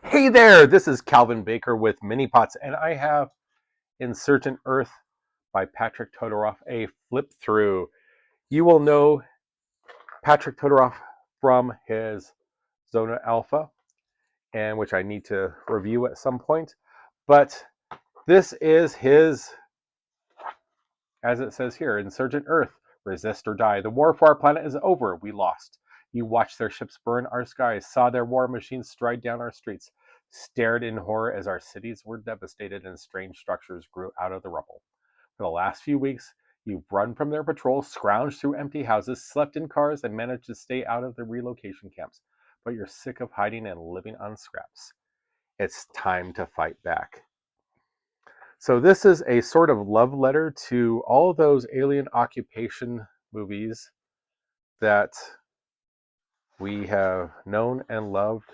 Hey there, this is Calvin Baker with Mini Pots, and I have Insurgent Earth by Patrick Todoroff, a flip through. You will know Patrick Todoroff from his Zona Alpha, and which I need to review at some point. But this is his, as it says here, Insurgent Earth, resist or die. The war for our planet is over. We lost. You watched their ships burn our skies, saw their war machines stride down our streets, stared in horror as our cities were devastated and strange structures grew out of the rubble. For the last few weeks, you've run from their patrols, scrounged through empty houses, slept in cars, and managed to stay out of the relocation camps. But you're sick of hiding and living on scraps. It's time to fight back. So this is a sort of love letter to all those alien occupation movies that we have known and loved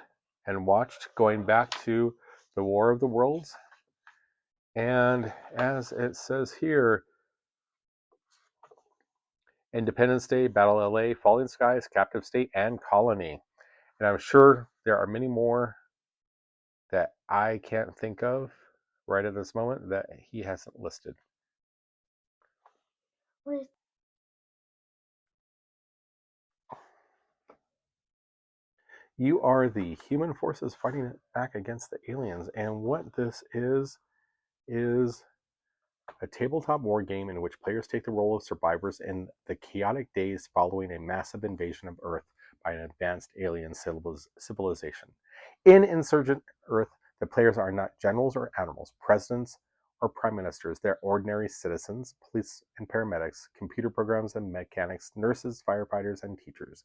and watched, going back to the War of the Worlds. And as it says here, Independence Day, Battle LA, Falling Skies, Captive State, and Colony. And I'm sure there are many more that I can't think of right at this moment that he hasn't listed. You are the human forces fighting back against the aliens, and what this is a tabletop war game in which players take the role of survivors in the chaotic days following a massive invasion of Earth by an advanced alien civilization. In Insurgent Earth, the players are not generals or admirals, presidents or prime ministers. They're ordinary citizens, police and paramedics, computer programs and mechanics, nurses, firefighters, and teachers.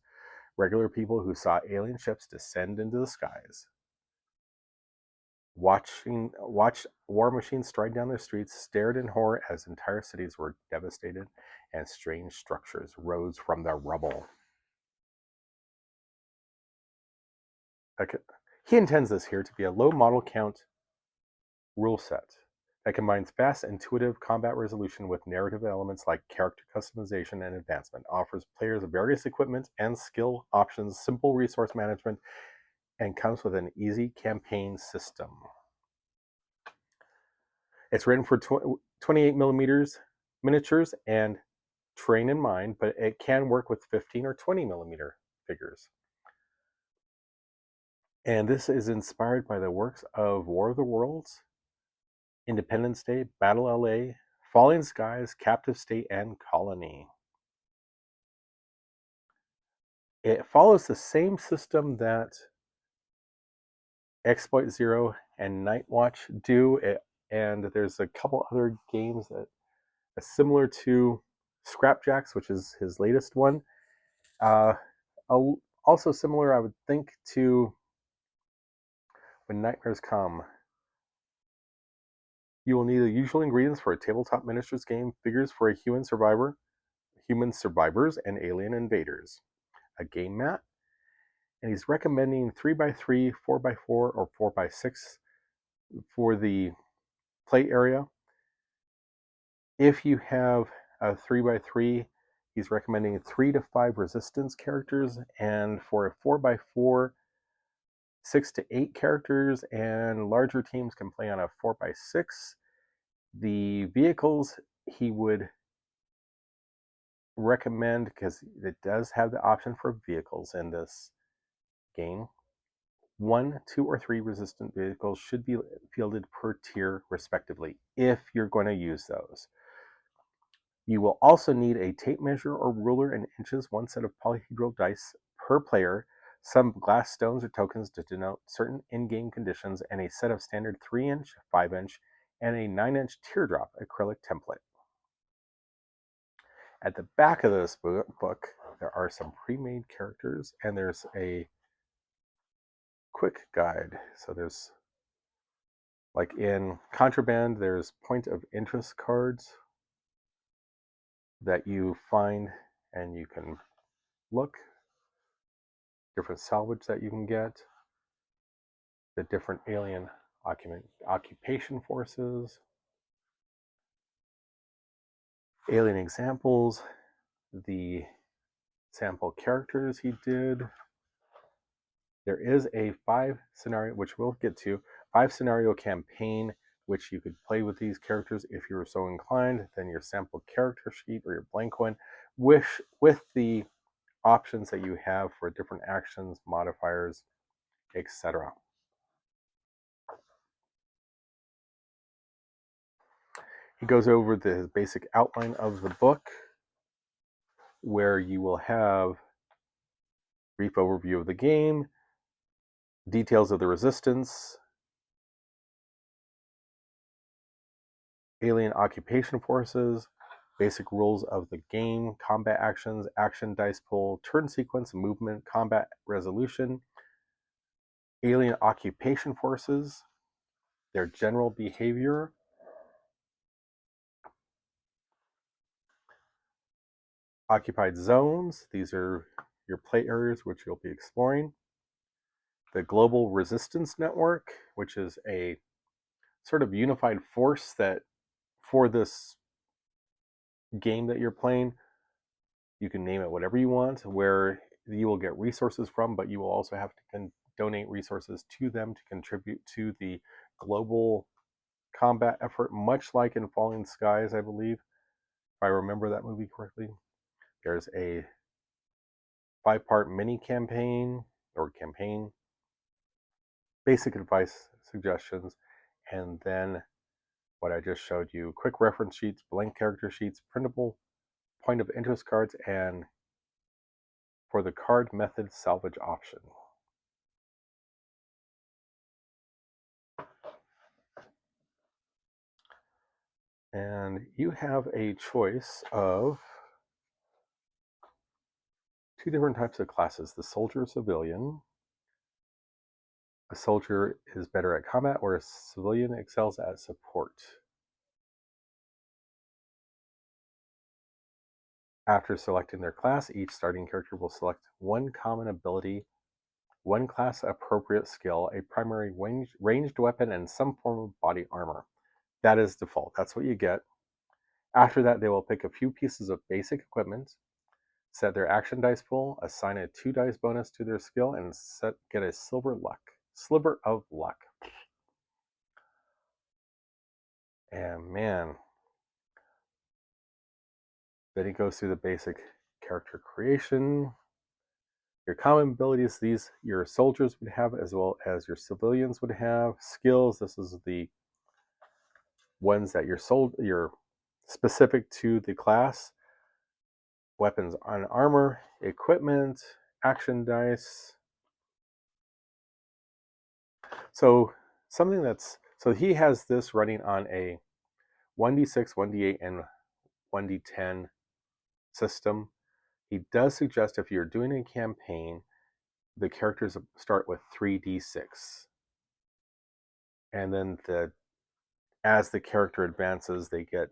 Regular people who saw alien ships descend into the skies, watched war machines stride down their streets, stared in horror as entire cities were devastated and strange structures rose from the rubble. He intends this here to be a low model count rule set that combines fast, intuitive combat resolution with narrative elements like character customization and advancement, offers players various equipment and skill options, simple resource management, and comes with an easy campaign system. It's written for 28 millimeters miniatures and terrain in mind, but it can work with 15 or 20 millimeter figures. And this is inspired by the works of War of the Worlds, Independence Day, Battle LA, Falling Skies, Captive State, and Colony. It follows the same system that Exploit Zero and Night Watch do, and there's a couple other games that are similar to Scrapjacks, which is his latest one. Also similar, I would think, to When Nightmares Come. You will need the usual ingredients for a tabletop miniatures game: figures for a human survivor, human survivors, and alien invaders, a game mat, and he's recommending 3x3, 4x4, or 4x6 for the play area. If you have a 3x3, he's recommending 3 to 5 resistance characters, and for a 4x4, 6 to 8 characters, and larger teams can play on a 4x6. The vehicles he would recommend, because it does have the option for vehicles in this game, 1, 2, or 3 resistant vehicles should be fielded per tier respectively if you're going to use those. You will also need a tape measure or ruler in inches, 1 set of polyhedral dice per player, some glass stones or tokens to denote certain in-game conditions, and a set of standard 3-inch, 5-inch, and a 9-inch teardrop acrylic template. At the back of this book, there are some pre-made characters, and there's a quick guide. So there's, like in Contraband, there's point of interest cards that you find, and you can look, different salvage that you can get, the different alien occupation forces, alien examples, the sample characters he did, There is a 5-scenario, which we'll get to, 5-scenario campaign, which you could play with these characters if you were so inclined. Then your sample character sheet or your blank one, with the options that you have for different actions, modifiers, etc. He goes over the basic outline of the book, where you will have brief overview of the game, details of the resistance, alien occupation forces, basic rules of the game, combat actions, action dice pool, turn sequence, movement, combat resolution, alien occupation forces, their general behavior, occupied zones, these are your play areas which you'll be exploring, the global resistance network, which is a sort of unified force that for this game that you're playing, you can name it whatever you want, where you will get resources from, but you will also have to donate resources to them to contribute to the global combat effort, much like in Falling Skies, I believe, if I remember that movie correctly. There's a 5-part mini campaign or campaign, basic advice, suggestions, and then what I just showed you, quick reference sheets, blank character sheets, printable point of interest cards, and for the card method salvage option. And you have a choice of 2 different types of classes, the soldier civilian. A soldier is better at combat, where a civilian excels at support. After selecting their class, each starting character will select one common ability, one class appropriate skill, a primary ranged weapon, and some form of body armor. That is default. That's what you get. After that, they will pick a few pieces of basic equipment, set their action dice pool, assign a 2 dice bonus to their skill, and get a sliver of luck. And man, then he goes through the basic character creation. Your common abilities, these your soldiers would have, as well as your civilians would have. Skills, this is the ones that you're specific to the class. Weapons and armor, equipment, action dice. So he has this running on a 1d6, 1d8, and 1d10 system. He does suggest if you're doing a campaign, the characters start with 3d6. And then as the character advances, they get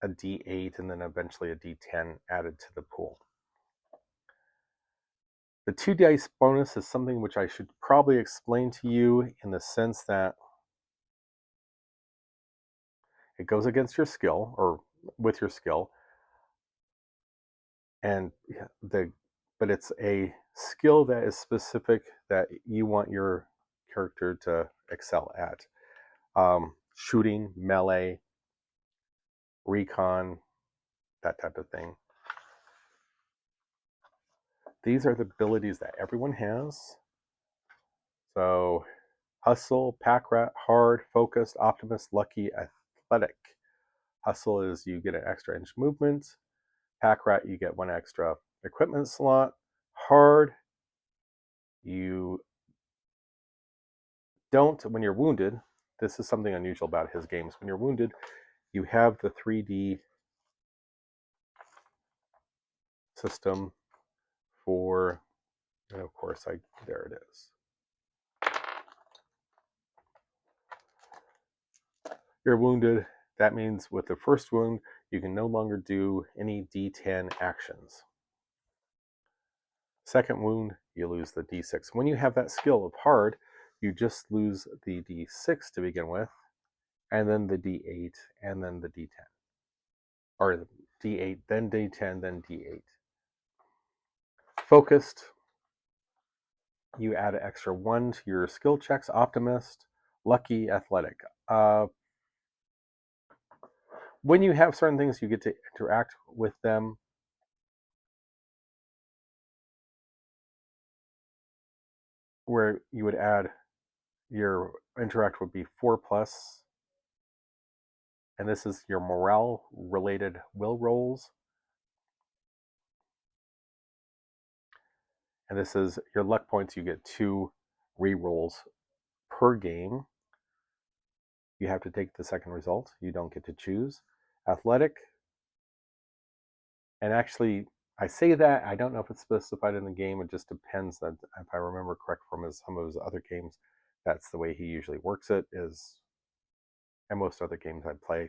a d8 and then eventually a d10 added to the pool. The 2 dice bonus is something which I should probably explain to you, in the sense that it goes against your skill, or with your skill, and but it's a skill that is specific that you want your character to excel at. Shooting, melee, recon, that type of thing. These are the abilities that everyone has. So, hustle, pack rat, hard, focused, optimist, lucky, athletic. Hustle is you get an extra inch movement. Pack rat, you get 1 extra equipment slot. Hard, you don't, when you're wounded, this is something unusual about his games. When you're wounded, you have the 3D system for, and of course, there it is. You're wounded. That means with the first wound, you can no longer do any D10 actions. Second wound, you lose the D6. When you have that skill of hard, you just lose the D6 to begin with, and then the D8, and then the D10. Or D8, then D10, then D8. Focused, you add an extra 1 to your skill checks: Optimist, Lucky, Athletic. When you have certain things, you get to interact with them. Where you would add your interact would be 4 plus, and this is your morale related will rolls. And this is your luck points. You get 2 re-rolls per game. You have to take the second result. You don't get to choose. Athletic, and actually, I say that, I don't know if it's specified in the game. It just depends. That if I remember correct from some of his other games, that's the way he usually works it, is, and most other games I play.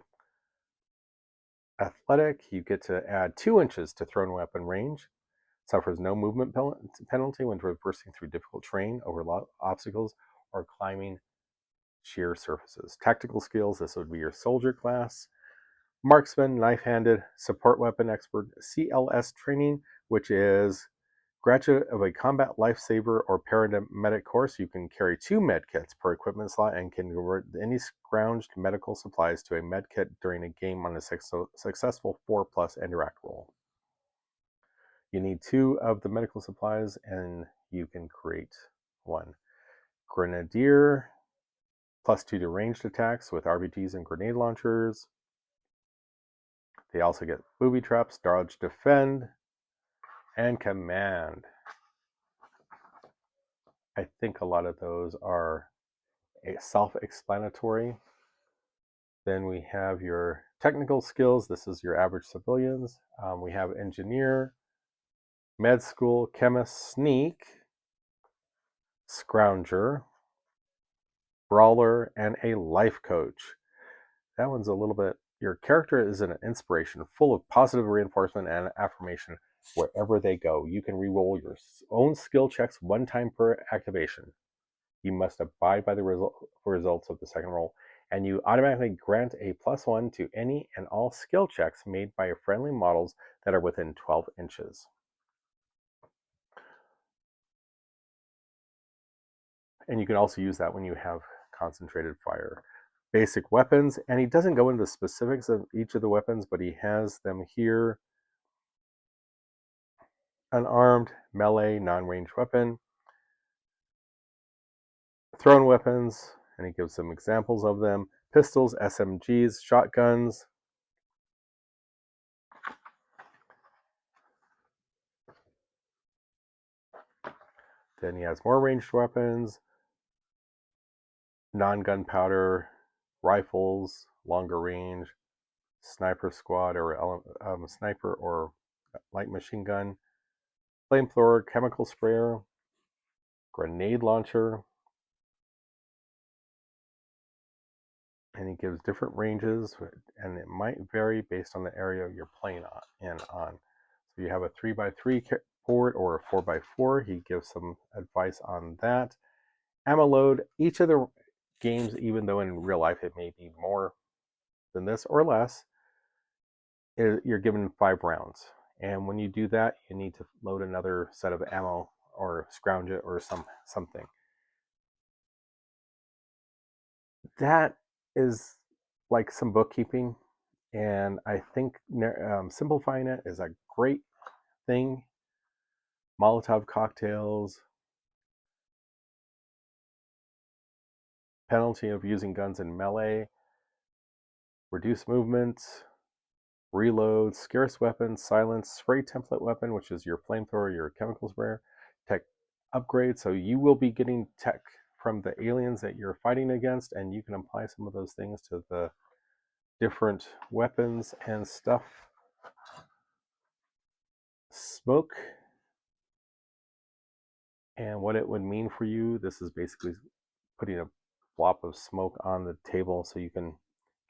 Athletic, you get to add 2 inches to thrown weapon range. Suffers no movement penalty when traversing through difficult terrain, over obstacles, or climbing sheer surfaces. Tactical skills, this would be your soldier class. Marksman, knife-handed, support weapon expert, CLS training, which is graduate of a combat lifesaver or paramedic course. You can carry 2 medkits per equipment slot and can convert any scrounged medical supplies to a medkit during a game on a successful 4 plus interact roll. You need 2 of the medical supplies and you can create 1. Grenadier, +2 to ranged attacks with RPGs and grenade launchers. They also get booby traps, dodge, defend, and command. I think a lot of those are self-explanatory. Then we have your technical skills. This is your average civilians. We have engineer, med school, chemist, sneak, scrounger, brawler, and a life coach. That one's a little bit, your character is an inspiration, full of positive reinforcement and affirmation wherever they go. You can re-roll your own skill checks 1 time per activation. You must abide by the results of the second roll, and you automatically grant a +1 to any and all skill checks made by friendly models that are within 12 inches. And you can also use that when you have concentrated fire. Basic weapons, and he doesn't go into the specifics of each of the weapons, but he has them here. Unarmed, melee, non-ranged weapon, thrown weapons, and he gives some examples of them: pistols, SMGs, shotguns. Then he has more ranged weapons, non-gunpowder rifles, longer range, sniper squad or sniper or light machine gun, flamethrower, chemical sprayer, grenade launcher, and he gives different ranges, and it might vary based on the area you're playing on. So you have a 3x3 board or a 4x4. He gives some advice on that. Ammo load, each of the games, even though in real life it may be more than this or less, you're given 5 rounds. And when you do that, you need to load another set of ammo or scrounge it or something. That is like some bookkeeping, and I think simplifying it is a great thing. Molotov cocktails, penalty of using guns in melee, reduce movement, reload, scarce weapons, silence, spray template weapon, which is your flamethrower, your chemical sprayer, tech upgrade. So you will be getting tech from the aliens that you're fighting against, and you can apply some of those things to the different weapons and stuff. Smoke and what it would mean for you. This is basically putting a blob of smoke on the table so you can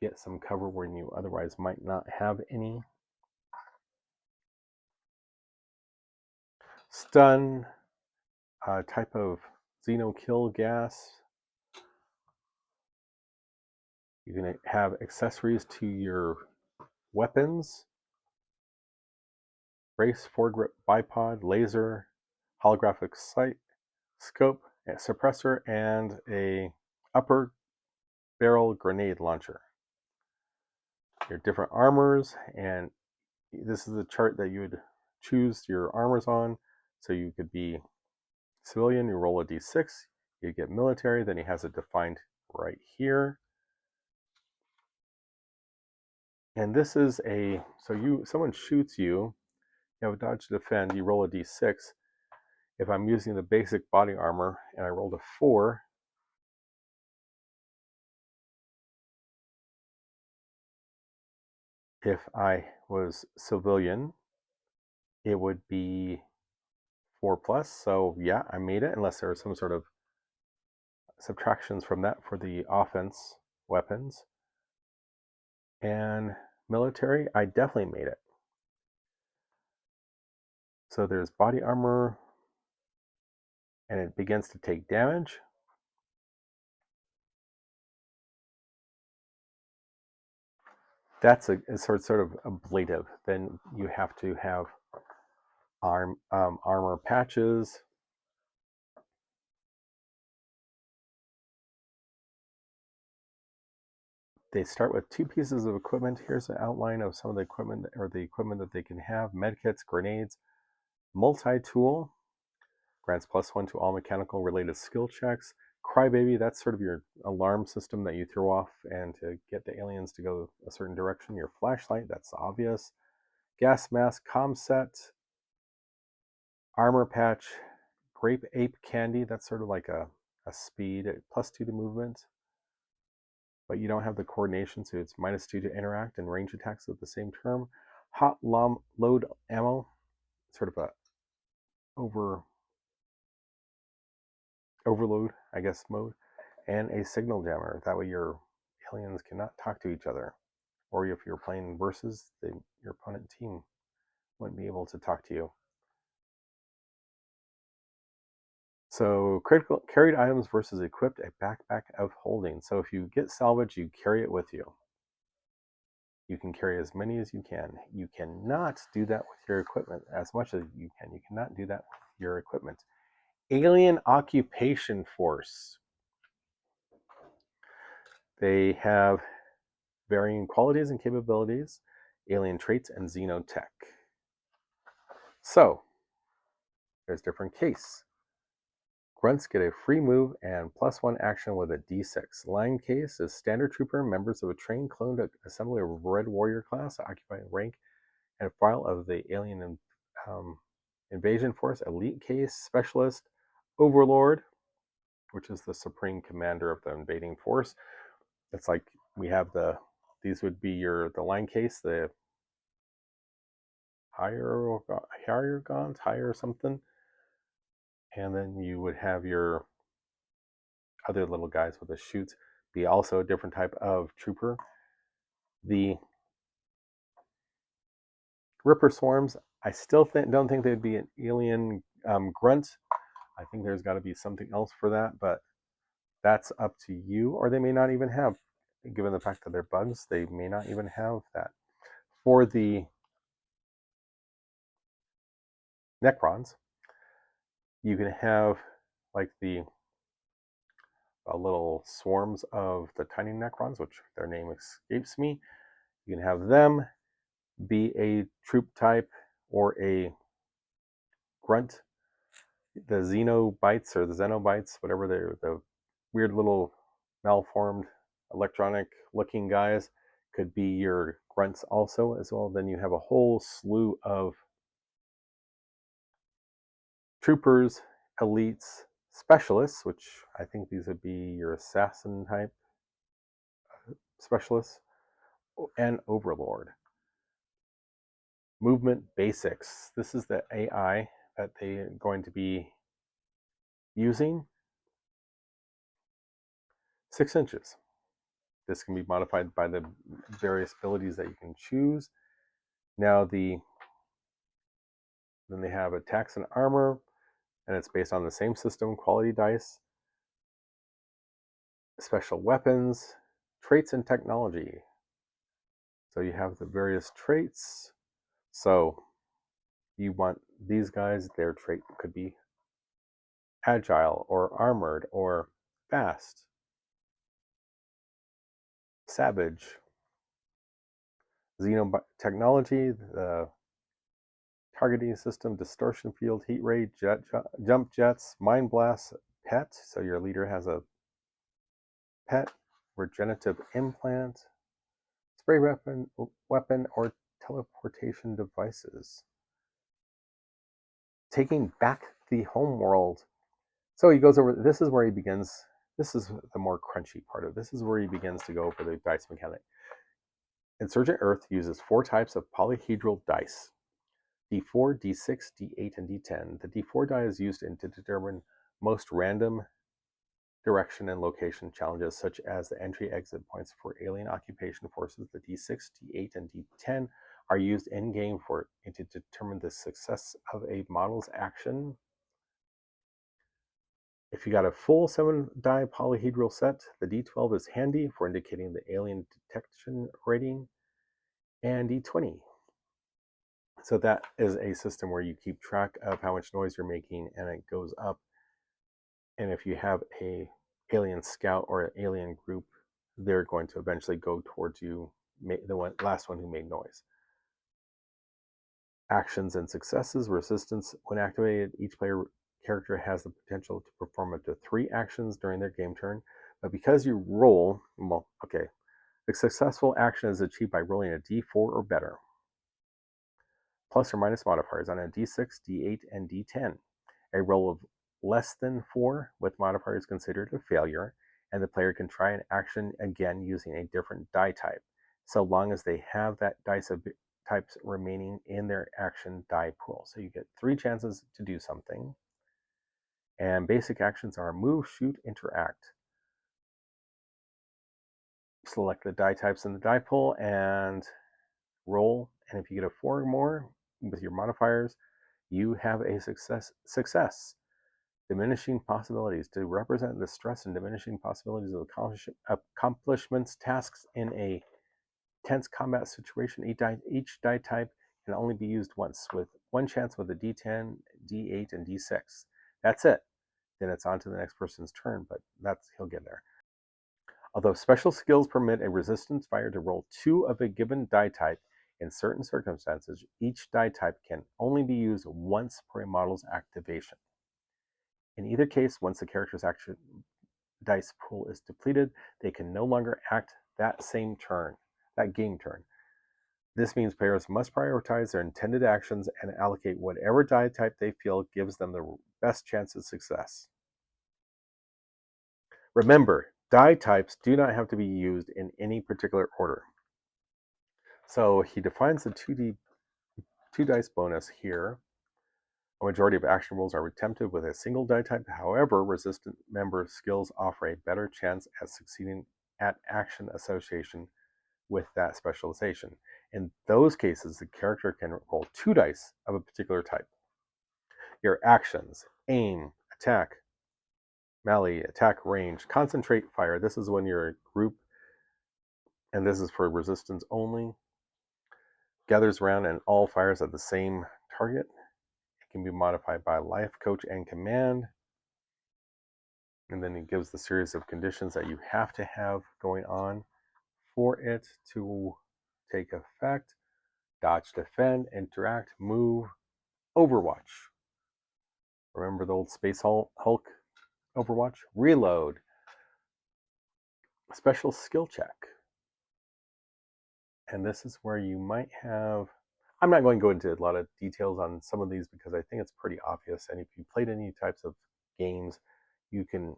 get some cover when you otherwise might not have any. Stun, type of xeno kill gas. You can have accessories to your weapons: brace, foregrip, bipod, laser, holographic sight, scope, a suppressor, and a upper barrel grenade launcher. Your different armors, and this is the chart that you would choose your armors on. So you could be civilian, you roll a d6, you get military, then he has it defined right here. And this is someone shoots you, you have a dodge to defend, you roll a d6. If I'm using the basic body armor and I rolled a 4, if I was civilian, it would be 4 plus. So yeah, I made it, unless there was some sort of subtractions from that for the offense weapons. And military, I definitely made it. So there's body armor, and it begins to take damage. That's a sort of ablative. Then you have to have armor patches. They start with 2 pieces of equipment. Here's an outline of some of the equipment, or the equipment that they can have: medkits, grenades, multi-tool, grants +1 to all mechanical related skill checks. Crybaby, that's sort of your alarm system that you throw off and to get the aliens to go a certain direction. Your flashlight, that's obvious. Gas mask, comm set, armor patch, grape ape candy, that's sort of like a speed, +2 to movement. But you don't have the coordination, so it's -2 to interact and range attacks at the same term. Hot load ammo, sort of a overload, I guess, mode. And a signal jammer. That way your aliens cannot talk to each other. Or if you're playing versus, your opponent team wouldn't be able to talk to you. So critical carried items versus equipped, a backpack of holding. So if you get salvage, you carry it with you. You can carry as many as you can. You cannot do that with your equipment as much as you can. You cannot do that with your equipment. Alien Occupation Force. They have varying qualities and capabilities, alien traits, and xenotech. So, there's different case. Grunts get a free move and +1 action with a d6. Line case is standard trooper, members of a trained cloned assembly of Red Warrior class, occupying rank and file of the alien invasion force. Elite case, specialist, overlord, which is the supreme commander of the invading force. It's like we have these would be the line case, the higher something. And then you would have your other little guys with the chutes be also a different type of trooper. The Ripper Swarms, I still don't think they'd be an alien grunt. I think there's got to be something else for that, but that's up to you. Or they may not even have, given the fact that they're bugs, they may not even have that. For the Necrons, you can have like the little swarms of the tiny Necrons, which their name escapes me. You can have them be a troop type or a grunt. The Xenobites or the Xenobites, whatever they're, the weird little malformed electronic looking guys, could be your grunts also as well. Then you have a whole slew of troopers, elites, specialists, which I think these would be your assassin type specialists, and overlord. Movement basics. This is the AI that they're going to be using. 6 inches. This can be modified by the various abilities that you can choose. Now then they have attacks and armor, and it's based on the same system, quality dice, special weapons, traits, and technology. So you have the various traits. So you want these guys, their trait could be agile or armored or fast, savage, xenotechnology, the targeting system, distortion field, heat ray, jump jets, mind blast, pet. So your leader has a pet, regenerative implant, spray weapon, or teleportation devices. Taking back the home world. So he goes over, this is where he begins. This is the more crunchy part of it. This is where he begins to go over the dice mechanic. Insurgent Earth uses 4 types of polyhedral dice: D4, D6, D8, and D10. The D4 die is used to determine most random direction and location challenges, such as the entry-exit points for alien occupation forces. The D6, D8, and D10 are used in-game to determine the success of a model's action. If you got a full 7-die polyhedral set, the D12 is handy for indicating the alien detection rating, and D20. So that is a system where you keep track of how much noise you're making, and it goes up. And if you have a alien scout or an alien group, they're going to eventually go towards you, the last one who made noise. Actions and successes. Resistance. When activated, each player character has the potential to perform up to 3 actions during their game turn. But because you roll, well, okay, the successful action is achieved by rolling a D4 or better. Plus or minus modifiers on a D6, D8, and D10. A roll of less than 4 with modifier is considered a failure, and the player can try an action again using a different die type, so long as they have that dice types remaining in their action die pool. So you get 3 chances to do something. And basic actions are move, shoot, interact. Select the die types in the die pool and roll. And if you get a 4 or more with your modifiers, you have a success. Diminishing possibilities. To represent the stress and diminishing possibilities of accomplishments, tasks in a tense combat situation, each die type can only be used once, with 1 chance with a D10, D8, and D6. That's it. Then it's on to the next person's turn, but he'll get there. Although special skills permit a resistance fighter to roll 2 of a given die type in certain circumstances, each die type can only be used once per a model's activation. In either case, once the character's action dice pool is depleted, they can no longer act that game turn. This means players must prioritize their intended actions and allocate whatever die type they feel gives them the best chance of success. Remember, die types do not have to be used in any particular order. So he defines the 2 dice bonus here. A majority of action rolls are attempted with a single die type. However, resistant member skills offer a better chance at succeeding at action association with that specialization. In those cases, the character can roll 2 dice of a particular type. Your actions: aim, attack, melee, attack, range, concentrate, fire. This is when you're a group, and this is for resistance only. Gathers around and all fires at the same target. It can be modified by life, coach, and command. And then it gives the series of conditions that you have to have going on for it to take effect. Dodge, defend, interact, move, overwatch. Remember the old Space Hulk overwatch? Reload. Special skill check. And this is where you might have... I'm not going to go into a lot of details on some of these because I think it's pretty obvious. And if you played any types of games, you can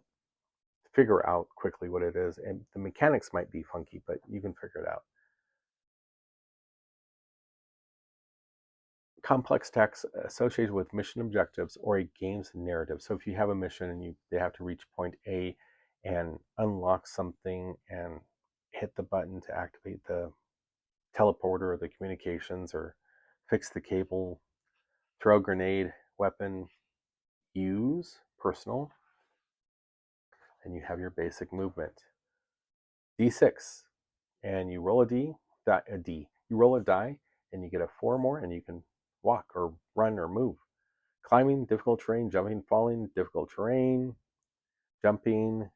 figure out quickly what it is. And the mechanics might be funky, but you can figure it out. Complex tasks associated with mission objectives or a game's narrative. So if you have a mission and they have to reach point A and unlock something and hit the button to activate the teleporter or the communications or fix the cable, throw a grenade, weapon, use, personal, and you have your basic movement. D6, and you roll you roll a die, and you get a 4 more, and you can walk or run or move. Climbing, difficult terrain. Jumping, falling, difficult terrain. Jumping,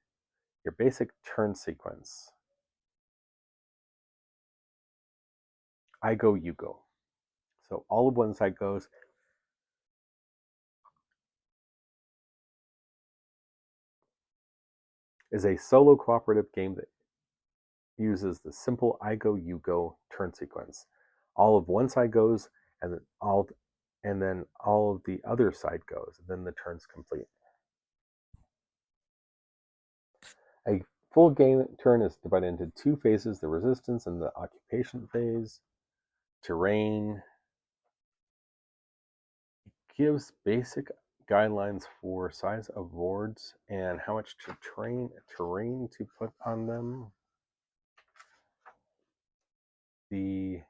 your basic turn sequence. I go, you go. So all of one side goes. Is a solo cooperative game that uses the simple I go, you go turn sequence. All of one side goes, and then all of the other side goes. And then the turn's complete. A full game turn is divided into two phases: the resistance and the occupation phase. Terrain gives basic guidelines for size of boards and how much terrain to put on them. The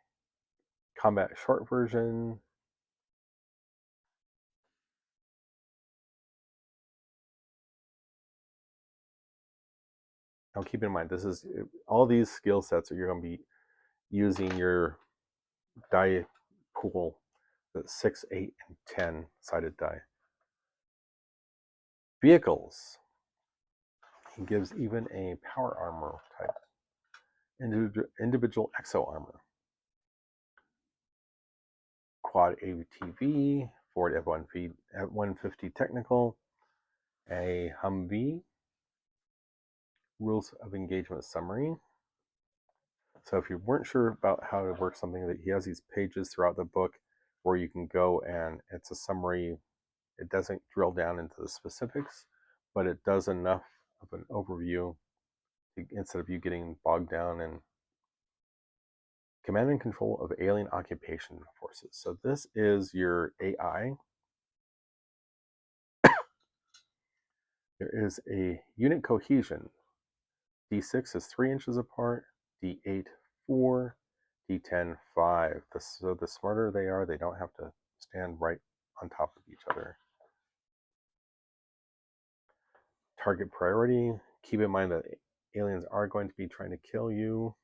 combat short version now keep in mind, this is all these skill sets that you're going to be using your die pool, the 6, 8, and 10 sided die. Vehicles. He gives even a power armor type. Individual exo armor. Quad ATV, Ford F-150 technical, a Humvee, rules of engagement summary. So if you weren't sure about how to work something, that he has these pages throughout the book where you can go and it's a summary. It doesn't drill down into the specifics, but it does enough of an overview instead of you getting bogged down in command and control of alien occupation forces. So this is your AI. There is a unit cohesion. D6 is 3 inches apart, D8 4, D10 5. So the smarter they are, they don't have to stand right on top of each other. Target priority. Keep in mind that aliens are going to be trying to kill you.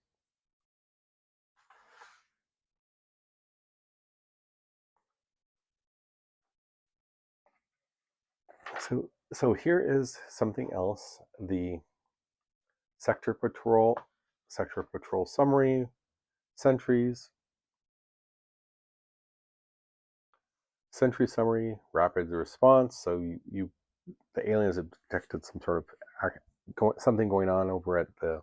So here is something else. The sector patrol summary, sentries, sentry summary, rapid response. So the aliens have detected some sort of something going on over at the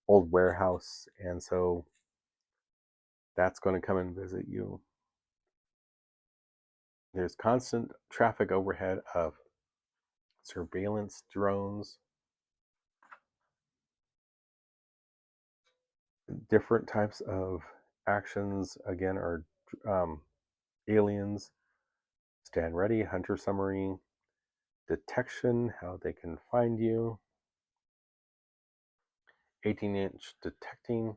old warehouse, and so that's going to come and visit you. There's constant traffic overhead of surveillance drones. Different types of actions, again, are aliens. Stand ready, hunter summary, detection, how they can find you, 18-inch detecting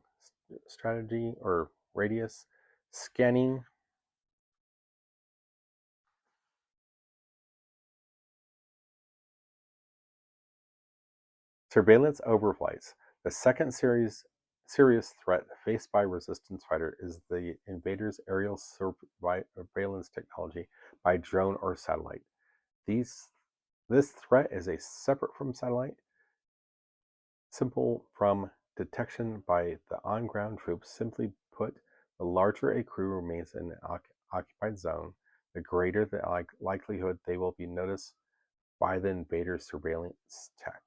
strategy or radius, scanning, surveillance overflights. The second serious threat faced by resistance fighter is the invaders' aerial surveillance technology by drone or satellite. This threat is a separate from satellite, simple from detection by the on-ground troops. Simply put, the larger a crew remains in an occupied zone, the greater the likelihood they will be noticed by the invaders' surveillance tech.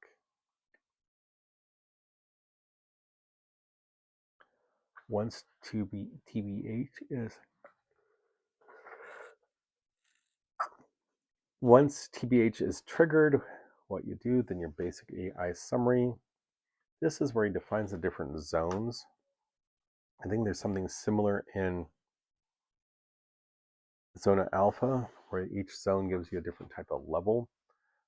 Once TBH is triggered, what you do, then your basic AI summary. This is where he defines the different zones. I think there's something similar in Zona Alpha, where each zone gives you a different type of level.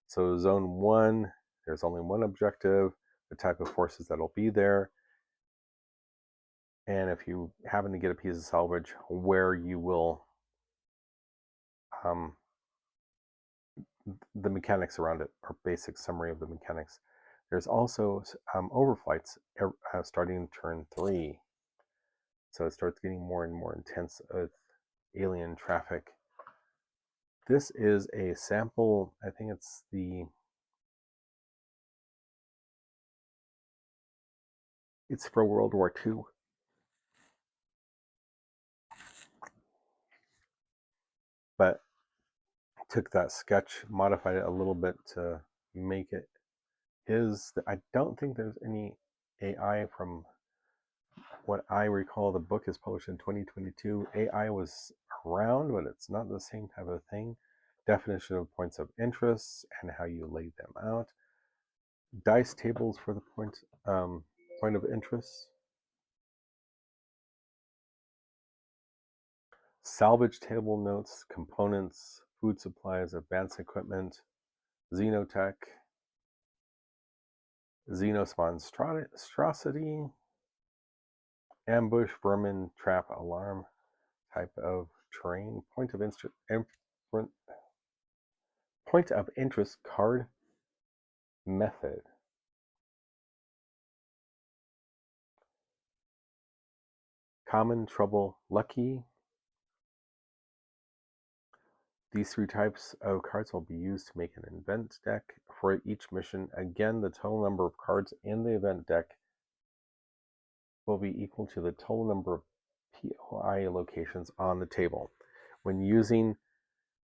So Zone 1, there's only one objective, the type of forces that'll be there, and if you happen to get a piece of salvage, where you will, the mechanics around it, or basic summary of the mechanics. There's also overflights starting turn 3. So it starts getting more and more intense with alien traffic. This is a sample. I think it's for World War II. But took that sketch, modified it a little bit to make it his. I don't think there's any AI from what I recall. The book is published in 2022. AI was around, but it's not the same type of thing. Definition of points of interest and how you lay them out. Dice tables for the point of interest. Salvage table notes, components, food supplies, advanced equipment, xenotech, xenosmonstrosity, ambush, vermin, trap, alarm, type of terrain, point of interest, card, method. Common, trouble, lucky. These three types of cards will be used to make an event deck for each mission. Again, the total number of cards in the event deck will be equal to the total number of POI locations on the table. When using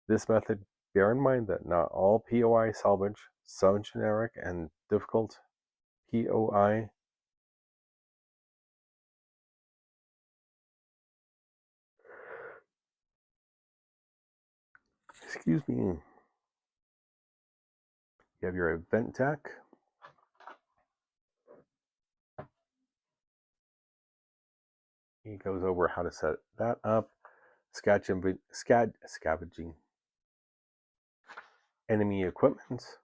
this method, bear in mind that not all POI salvage, some generic and difficult POI excuse me. You have your event deck. He goes over how to set that up. Scavenging enemy equipment,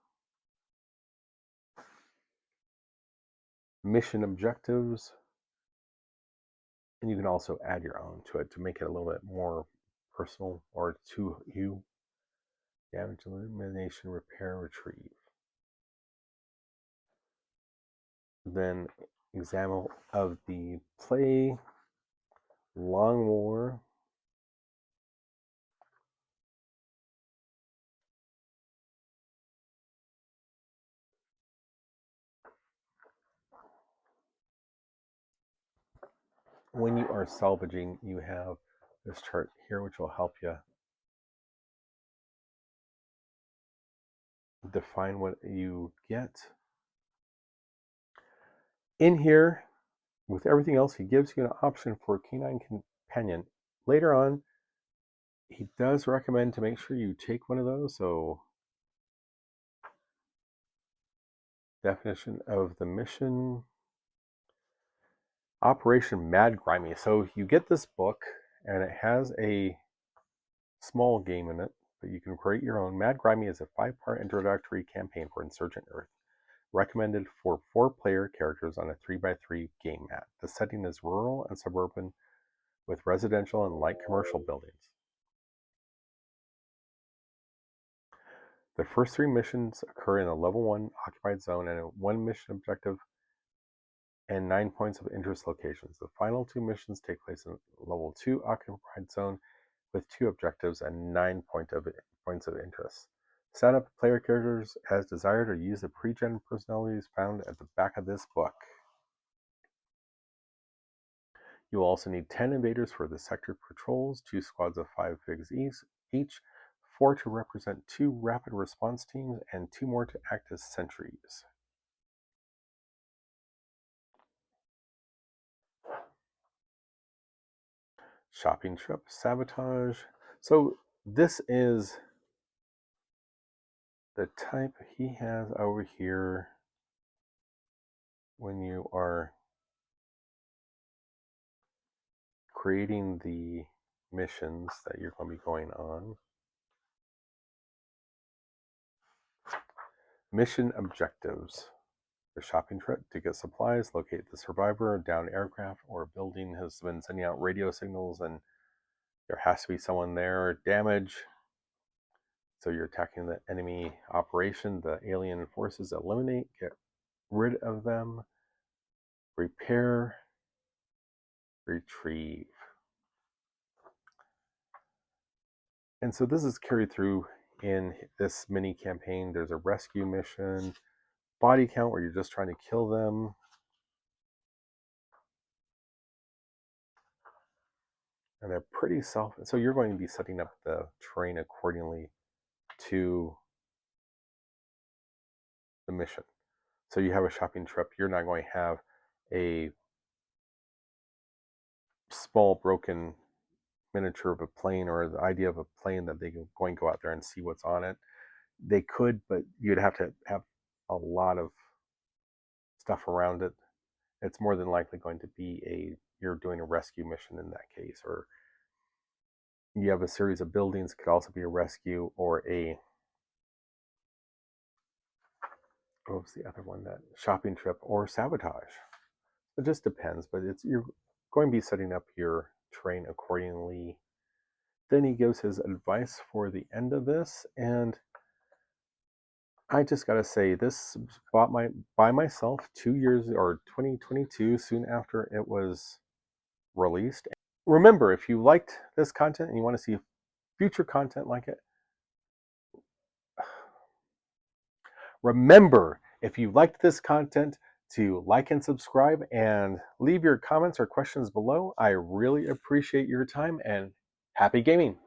mission objectives, and you can also add your own to it to make it a little bit more personal or to you. Damage elimination, repair, retrieve. Then example of the play, long war. When you are salvaging, you have this chart here which will help you define what you get. In here, with everything else, he gives you an option for a canine companion. Later on, he does recommend to make sure you take one of those. So, definition of the mission. Operation Mad Grimy. So you get this book, and it has a small game in it, but you can create your own. Mad Grimy is a 5-part introductory campaign for Insurgent Earth, recommended for 4-player characters on a 3x3 game mat. The setting is rural and suburban with residential and light commercial buildings. The first 3 missions occur in a level 1 occupied zone and 1 mission objective and 9 points of interest locations. The final 2 missions take place in level 2 occupied zone with 2 objectives and 9 points of interest. Set up player characters as desired or use the pre-gen personalities found at the back of this book. You will also need 10 invaders for the sector patrols, 2 squads of 5 figs each, 4 to represent 2 rapid response teams, and 2 more to act as sentries. Shopping trip, sabotage. So this is the type he has over here when you are creating the missions that you're going to be going on. Mission objectives. The shopping trip to get supplies, locate the survivor, down aircraft or building has been sending out radio signals and there has to be someone there. Damage. So you're attacking the enemy operation. The alien forces eliminate, get rid of them. Repair, retrieve. And so this is carried through in this mini campaign. There's a rescue mission, body count where you're just trying to kill them. And they're pretty so you're going to be setting up the terrain accordingly to the mission. So you have a shopping trip, you're not going to have a small broken miniature of a plane or the idea of a plane that they can going to go out there and see what's on it. They could, but you'd have to have a lot of stuff around it. It's more than likely going to be you're doing a rescue mission in that case, or you have a series of buildings, could also be a rescue, or what was the other one, that shopping trip, or sabotage. It just depends, but you're going to be setting up your terrain accordingly. Then he gives his advice for the end of this, and I just gotta say, this bought by myself 2 years, or 2022, soon after it was released. Remember, if you liked this content and you want to see future content like it, remember, if you liked this content, to like and subscribe and leave your comments or questions below. I really appreciate your time, and happy gaming.